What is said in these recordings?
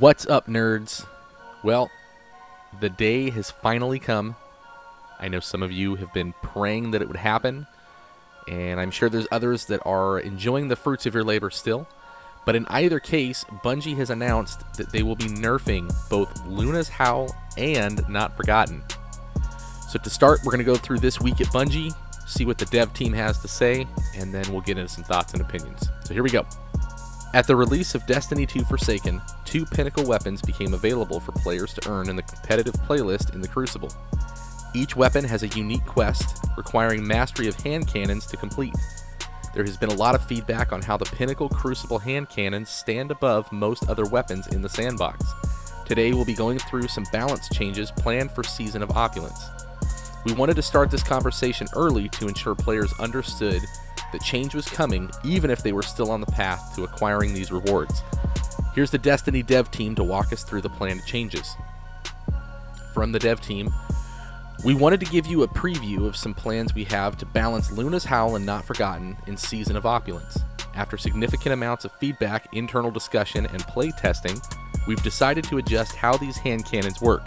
What's up, nerds? Well, the day has finally come. I know some of you have been praying that it would happen, and I'm sure there's others that are enjoying the fruits of your labor still. But in either case, Bungie has announced that they will be nerfing both Luna's Howl and Not Forgotten. So to start, we're going to go through this week at Bungie, see what the dev team has to say, and then we'll get into some thoughts and opinions. So here we go. At the release of Destiny 2 Forsaken, 2 pinnacle weapons became available for players to earn in the competitive playlist in the Crucible. Each weapon has a unique quest, requiring mastery of hand cannons to complete. There has been a lot of feedback on how the pinnacle Crucible hand cannons stand above most other weapons in the sandbox. Today we'll be going through some balance changes planned for Season of Opulence. We wanted to start this conversation early to ensure players understood that change was coming even if they were still on the path to acquiring these rewards. Here's the Destiny dev team to walk us through the planned changes. From the dev team, we wanted to give you a preview of some plans we have to balance Luna's Howl and Not Forgotten in Season of Opulence. After significant amounts of feedback, internal discussion, and play testing, we've decided to adjust how these hand cannons work.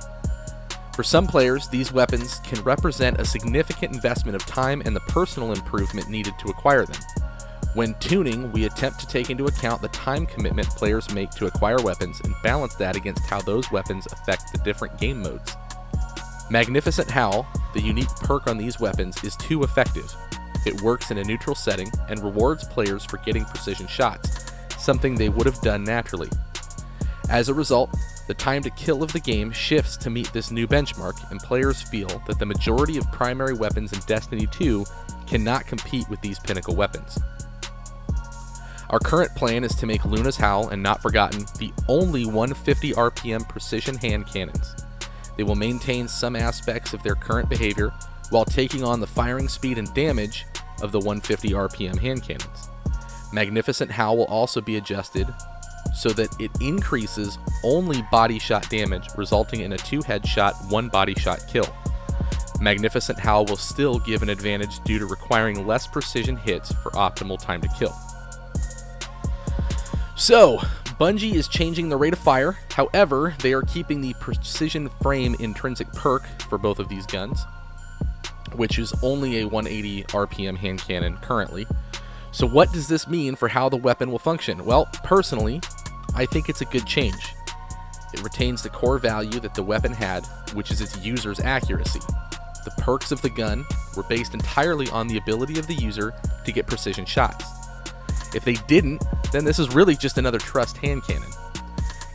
For some players, these weapons can represent a significant investment of time and the personal improvement needed to acquire them. When tuning, we attempt to take into account the time commitment players make to acquire weapons and balance that against how those weapons affect the different game modes. Magnificent Howl, the unique perk on these weapons, is too effective. It works in a neutral setting and rewards players for getting precision shots, something they would have done naturally. As a result, the time to kill of the game shifts to meet this new benchmark, and players feel that the majority of primary weapons in Destiny 2 cannot compete with these pinnacle weapons. Our current plan is to make Luna's Howl and Not Forgotten the only 150 RPM precision hand cannons. They will maintain some aspects of their current behavior while taking on the firing speed and damage of the 150 RPM hand cannons. Magnificent Howl will also be adjusted so that it increases only body shot damage, resulting in a 2 headshot, 1 body shot kill. Magnificent Howl will still give an advantage due to requiring less precision hits for optimal time to kill. So, Bungie is changing the rate of fire. However, they are keeping the precision frame intrinsic perk for both of these guns, which is only a 180 RPM hand cannon currently. So what does this mean for how the weapon will function? Well, personally, I think it's a good change. It retains the core value that the weapon had, which is its user's accuracy. The perks of the gun were based entirely on the ability of the user to get precision shots. If they didn't, then this is really just another trust hand cannon.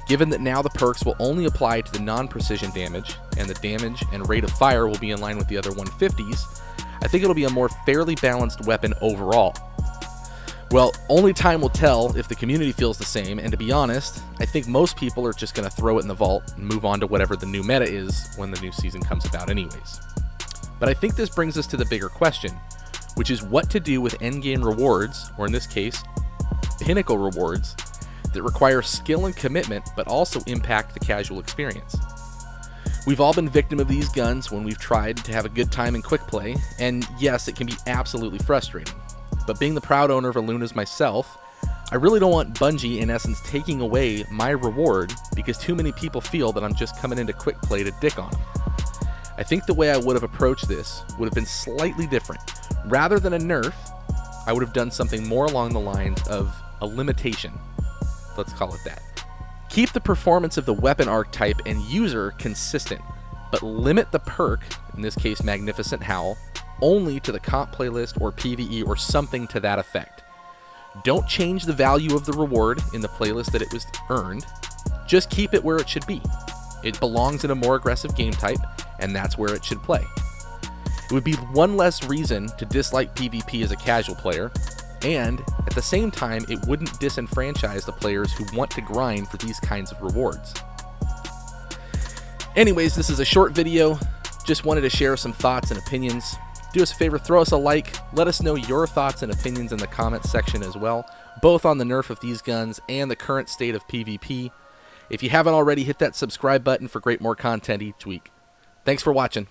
Given that now the perks will only apply to the non-precision damage, and the damage and rate of fire will be in line with the other 150s, I think it'll be a more fairly balanced weapon overall. Well, only time will tell if the community feels the same, and to be honest, I think most people are just going to throw it in the vault and move on to whatever the new meta is when the new season comes about anyways. But I think this brings us to the bigger question, which is what to do with endgame rewards, or in this case, pinnacle rewards, that require skill and commitment but also impact the casual experience. We've all been victim of these guns when we've tried to have a good time in quick play, and yes, it can be absolutely frustrating. But being the proud owner of a Luna's myself, I really don't want Bungie, in essence, taking away my reward because too many people feel that I'm just coming into quick play to dick on them. I think the way I would have approached this would have been slightly different. Rather than a nerf, I would have done something more along the lines of a limitation. Let's call it that. Keep the performance of the weapon archetype and user consistent, but limit the perk, in this case Magnificent Howl, only to the comp playlist or PvE or something to that effect. Don't change the value of the reward in the playlist that it was earned, just keep it where it should be. It belongs in a more aggressive game type, and that's where it should play. It would be one less reason to dislike PvP as a casual player, and at the same time, it wouldn't disenfranchise the players who want to grind for these kinds of rewards. Anyways, this is a short video. Just wanted to share some thoughts and opinions. Do us a favor, throw us a like, let us know your thoughts and opinions in the comments section as well, both on the nerf of these guns and the current state of PvP. If you haven't already, hit that subscribe button for more content each week. Thanks for watching.